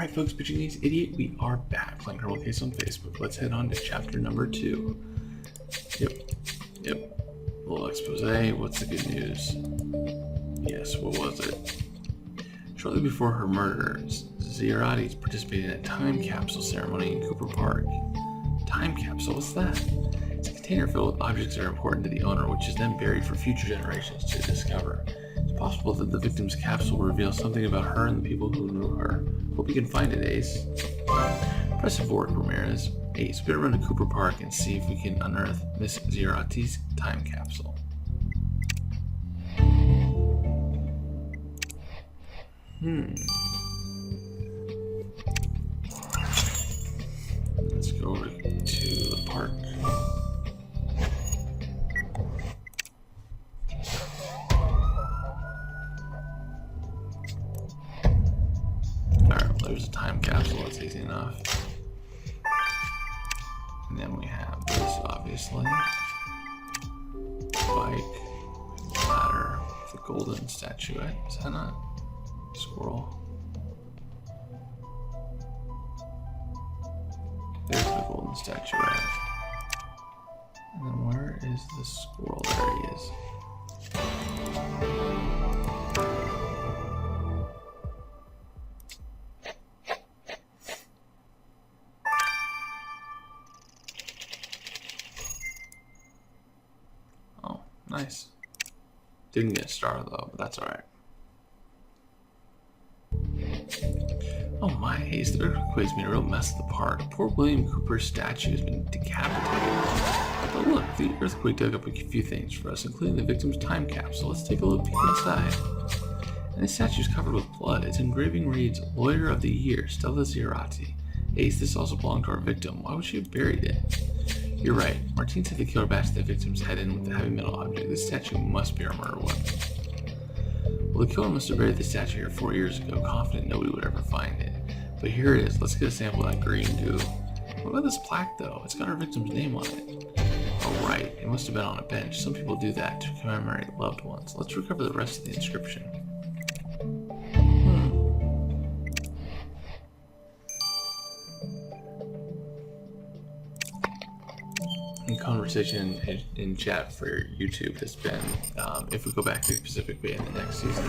Alright folks, Pitching Ace Idiot, we are back playing Criminal Case on Facebook. Let's head on to chapter number 2. Yep. A little expose. What's the good news? Yes, what was it? Shortly before her murder, Zierati participated in a time capsule ceremony in Cooper Park. Time capsule? What's that? It's a container filled with objects that are important to the owner, which is then buried for future generations to discover. It's possible that the victim's capsule will reveal something about her and the people who knew her. Hope you can find it, Ace. Impressive work, Ramirez. Ace, we better run to Cooper Park and see if we can unearth Miss Zierati's time capsule. Let's go over to the park. Alright, there's a time capsule, that's easy enough. And then we have this, obviously. Bike, ladder, the golden statuette. Is that not? Squirrel. There's the golden statuette. And then where is the squirrel? There he is. Oh, nice. Didn't get a star though, but that's alright. Oh my, Ace, the earthquake's made a real mess of the park. Poor William Cooper's statue has been decapitated. But look, the earthquake dug up a few things for us, including the victim's time capsule. Let's take a little peek inside. And this statue's covered with blood. Its engraving reads, Lawyer of the Year, Stella Zierati. Ace, this also belonged to our victim. Why would she have buried it? You're right. Martine said the killer bashed the victim's head in with a heavy metal object. This statue must be our murder weapon. Well, the killer must have buried the statue here 4 years ago, confident nobody would ever find it. But here it is. Let's get a sample of that green goo. What about this plaque, though? It's got our victim's name on it. Oh, right. It must have been on a bench. Some people do that to commemorate loved ones. Let's recover the rest of the inscription. In conversation in chat for YouTube has been, if we go back to Pacific Bay in the next season,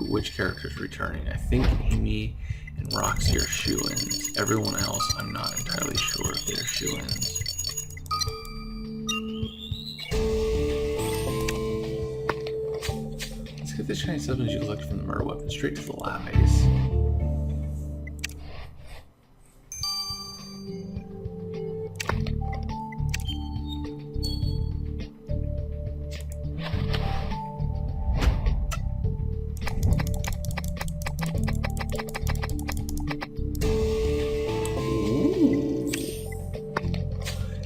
which character's returning? I think Amy and Roxy are shoe-ins. Everyone else, I'm not entirely sure if they're shoe-ins. Let's get the shiny substance you collected from the murder weapon straight to the lab, Ace.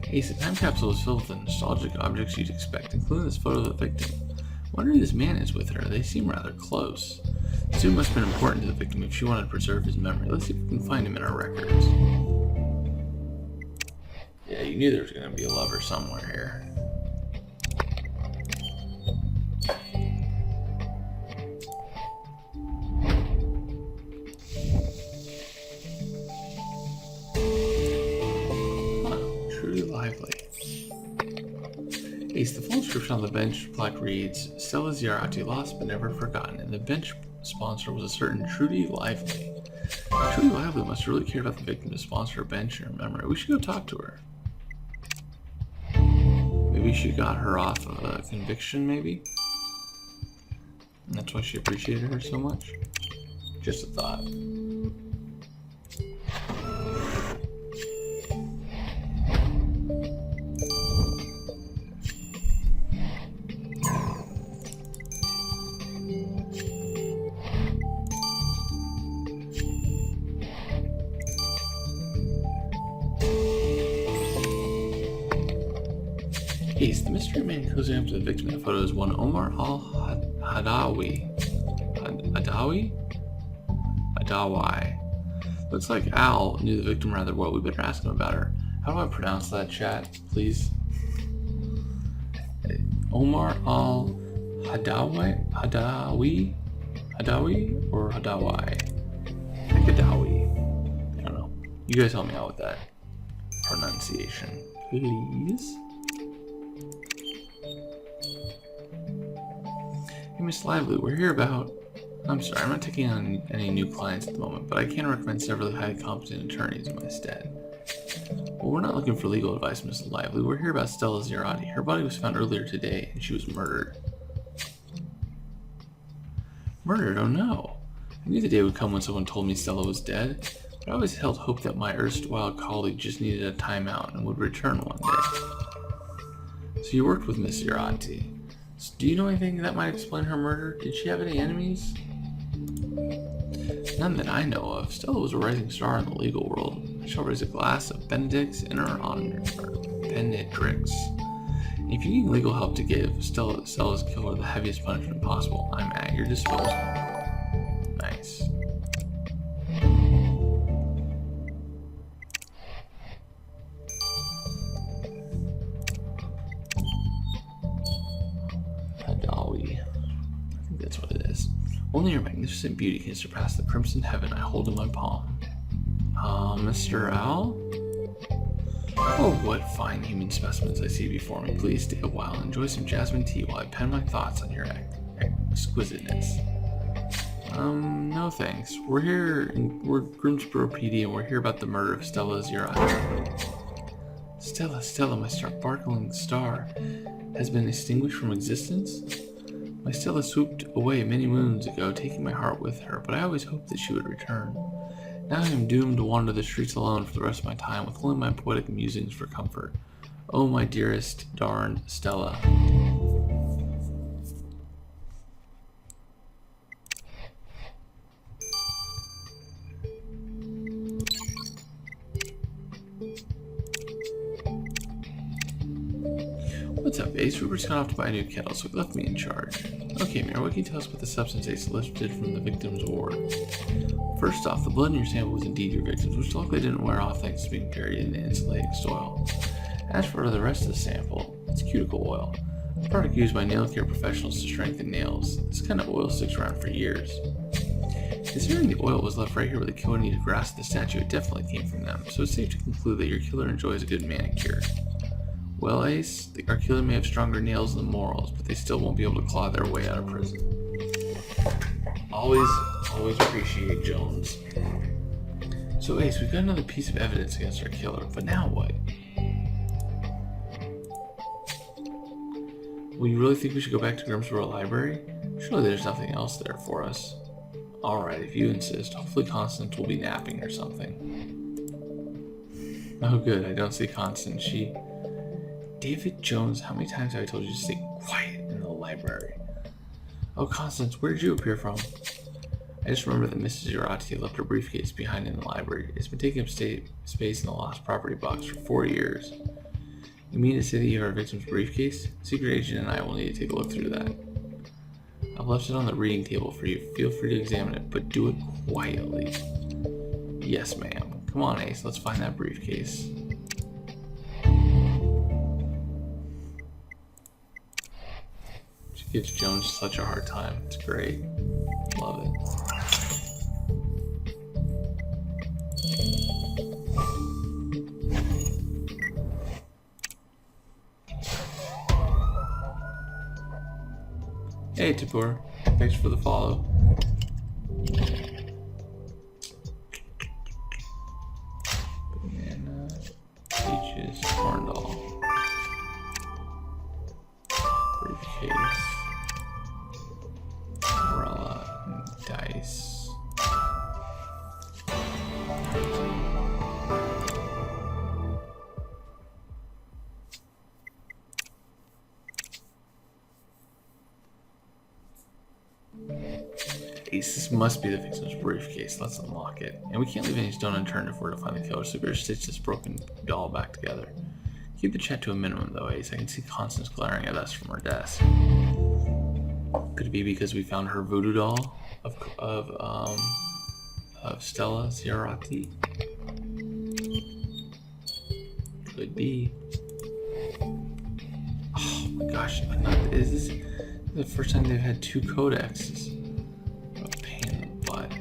Ace, the time capsule is filled with the nostalgic objects you'd expect, including this photo of the victim. I wonder who this man is with her. They seem rather close. The suit must have been important to the victim if she wanted to preserve his memory. Let's see if we can find him in our records. Yeah, you knew there was going to be a lover somewhere here. Lively. Ace, the full inscription on the bench plaque reads, Stella Zierati, lost but never forgotten, and the bench sponsor was a certain Trudy Lively. Trudy Lively must really care about the victim to sponsor a bench in her memory. We should go talk to her. Maybe she got her off of a conviction, maybe? And that's why she appreciated her so much? Just a thought. Ace, the mystery man cozy up to the victim in the photo is one Omar al-Hadawi. Hadawi? Looks like Al knew the victim rather well. We better ask him about her. How do I pronounce that, chat, please? Omar al-Hadawi? Hadawi or Hadawi? I think Hadawi. You guys help me out with that pronunciation, please. Hey, Miss Lively, we're here about... I'm sorry, I'm not taking on any new clients at the moment, but I can recommend several highly competent attorneys in my stead. Well, we're not looking for legal advice, Miss Lively. We're here about Stella Zerati. Her body was found earlier today, and she was murdered. Murdered? Oh no. I knew the day would come when someone told me Stella was dead, but I always held hope that my erstwhile colleague just needed a timeout and would return one day. So you worked with Miss Zerati. So do you know anything that might explain her murder? Did she have any enemies? None that I know of. Stella was a rising star in the legal world. I shall raise a glass of Benedict's in her honor. Benedict's. If you need legal help to give Stella's killer the heaviest punishment possible, I'm at your disposal. Nice. Hadawi. I think that's what it is. Only your magnificent beauty can surpass the crimson heaven I hold in my palm. Mr. Owl? Oh, what fine human specimens I see before me. Please stay a while and enjoy some jasmine tea while I pen my thoughts on your exquisiteness. No thanks. We're Grimsboro PD and we're here about the murder of Stella Zerati. Stella, my sparkling star has been extinguished from existence? My Stella swooped away many moons ago, taking my heart with her, but I always hoped that she would return. Now I am doomed to wander the streets alone for the rest of my time, with only my poetic musings for comfort. Oh, my dearest, darned Stella. What's up, Ace? Rupert's gone off to buy a new kettle, so he left me in charge. Okay, Mira, what can you tell us about the substance Ace lifted from the victim's ward? First off, the blood in your sample was indeed your victim's, which luckily didn't wear off thanks to being buried in the insulating soil. As for the rest of the sample, it's cuticle oil, a product used by nail care professionals to strengthen nails. This kind of oil sticks around for years. Considering the oil was left right here where the killer needed to grasp the statue, it definitely came from them, so it's safe to conclude that your killer enjoys a good manicure. Well, Ace, our killer may have stronger nails than morals, but they still won't be able to claw their way out of prison. Always appreciate Jones. So Ace, we've got another piece of evidence against our killer, but now what? Well, you really think we should go back to Grimsboro Library? Surely there's nothing else there for us. Alright, if you insist. Hopefully Constance will be napping or something. Oh good, I don't see Constance. David Jones, how many times have I told you to stay quiet in the library? Oh, Constance, where did you appear from? I just remember that Mrs. Zerati left her briefcase behind in the library. It's been taking up space in the lost property box for 4 years. You mean to say that you have our victim's briefcase? Secret agent and I will need to take a look through that. I've left it on the reading table for you. Feel free to examine it, but do it quietly. Yes, ma'am. Come on, Ace, let's find that briefcase. Gives Jones such a hard time. It's great. Love it. Hey, Tapur. Thanks for the follow. Banana, peaches, corn doll, briefcase. Dice. Ace, this must be the victim's briefcase. Let's unlock it. And we can't leave any stone unturned if we're to find the killer, so we better stitch this broken doll back together. Keep the chat to a minimum though, Ace. I can see Constance glaring at us from her desk. Could it be because we found her voodoo doll of Stella Zerati? Could be. Oh my gosh, is this the first time they've had 2 codexes? What a pain in the butt.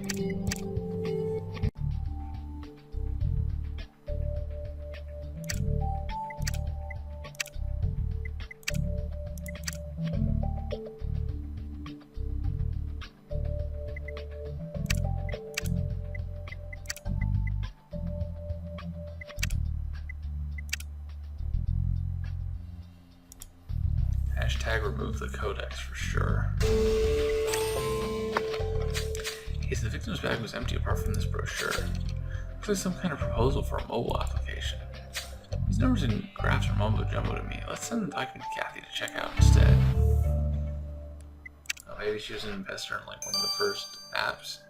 Hashtag remove the codex for sure. Okay, so the victim's bag was empty apart from this brochure. Looks like some kind of proposal for a mobile application. These numbers and graphs are mumbo jumbo to me. Let's send the document to Kathy to check out instead. Oh, maybe she was an investor in like one of the first apps.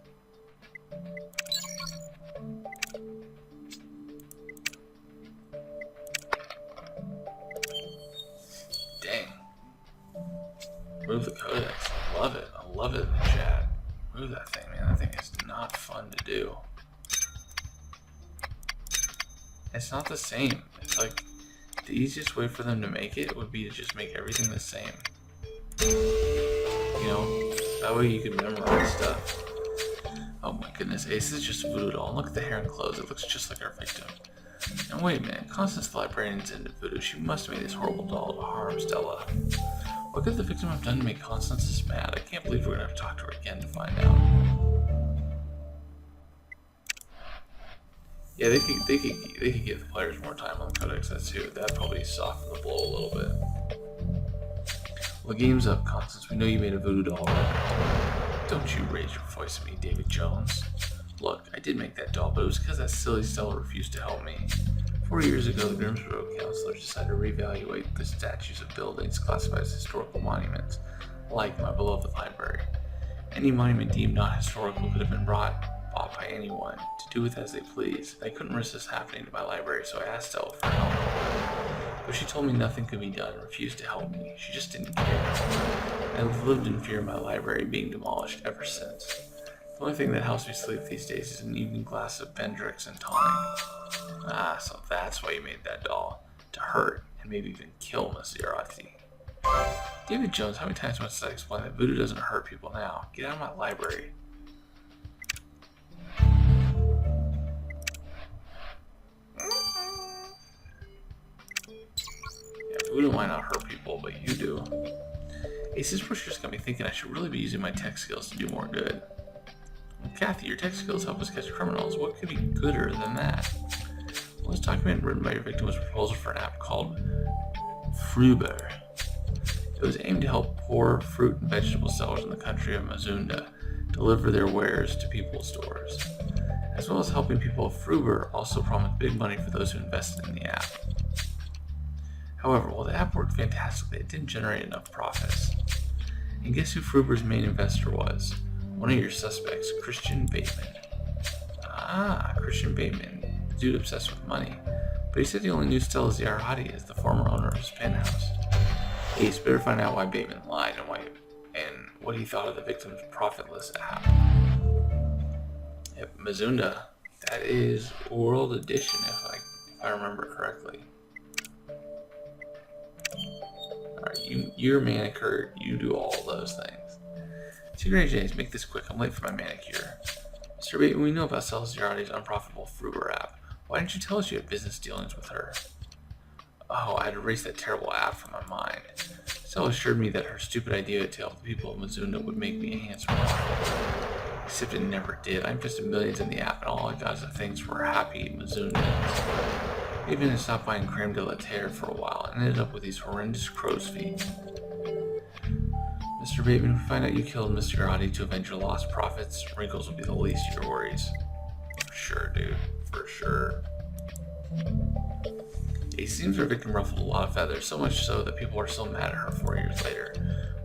Dang. Move the codex. I love it. I love it in the chat. Move that thing, man. That thing is not fun to do. It's not the same. It's like the easiest way for them to make it would be to just make everything the same. You know, that way you can memorize stuff. Oh my goodness, Ace is just voodoo doll. Look at the hair and clothes. It looks just like our victim. And wait a minute, Constance the librarian's into voodoo. She must have made this horrible doll to harm Stella. What could the victim have done to make Constance this mad? I can't believe we're gonna have to talk to her again to find out. Yeah, they could give the players more time on the codex. That'd probably soften the blow a little bit. Well, the game's up, Constance. We know you made a voodoo doll, right? Don't you raise your voice at me, David Jones. Look, I did make that doll, but it was because that silly Stella refused to help me. 4 years ago, the Grimsboro counselors decided to reevaluate the statues of buildings classified as historical monuments, like my beloved library. Any monument deemed not historical could have been bought by anyone to do with as they please. I couldn't risk this happening to my library, so I asked Stella for help. But she told me nothing could be done and refused to help me. She just didn't care. I've lived in fear of my library being demolished ever since. The only thing that helps me sleep these days is an evening glass of Bendrix and tonic. Ah, so that's why you made that doll. To hurt, and maybe even kill Miss Yarati. David Jones, how many times must I explain that voodoo doesn't hurt people now? Get out of my library. Voodoo might not hurt people, but you do. Ace's brochure's got me thinking I should really be using my tech skills to do more good. Well, Kathy, your tech skills help us catch criminals. What could be gooder than that? Well, this document written by your victim was a proposal for an app called Fruber. It was aimed to help poor fruit and vegetable sellers in the country of Mazunda deliver their wares to people's stores. As well as helping people, Fruber also promised big money for those who invested in the app. However, while the app worked fantastically, it didn't generate enough profits. And guess who Fruber's main investor was? One of your suspects, Christian Bateman. Ah, Christian Bateman, the dude obsessed with money. But he said he only knew Stella Ziarati as the former owner of his penthouse. Ace better find out why Bateman lied and what he thought of the victim's profitless app. Yep, Mazunda. That is World Edition, if I remember correctly. Alright, you're manicure, you do all those things. Secret Jays, make this quick, I'm late for my manicure. Mr. Bateman, we know about Stella Ziarati's unprofitable Fruber app. Why didn't you tell us you had business dealings with her? Oh, I had erased that terrible app from my mind. Stella assured me that her stupid idea to help the people of Mazunda would make me a handsome profit. Except it never did. I invested millions in the app and all I got is the things for happy Mazundans. Even I stopped buying creme de la terre for a while and ended up with these horrendous crow's feet. Mr. Bateman, if we find out you killed Mr. Yarati to avenge your lost profits, wrinkles will be the least of your worries. For sure, dude. For sure. It seems our victim ruffled a lot of feathers, so much so that people are still mad at her 4 years later.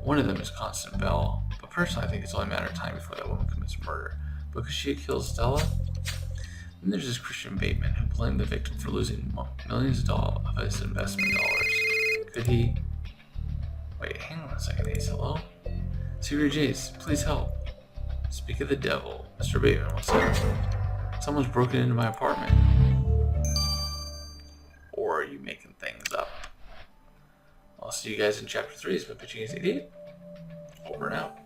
One of them is Constance Bell, but personally I think it's only a matter of time before that woman commits murder. Because she had killed Stella? Then there's this Christian Bateman who blamed the victim for losing millions of his investment dollars. Could he... Wait, hang on a second, Ace, hello? Secret Jace, please help. Speak of the devil. Mr. Bateman, what's up? Someone's broken into my apartment. Or are you making things up? I'll see you guys in Chapter 3. It's been Pitching Ace 88. Over and out.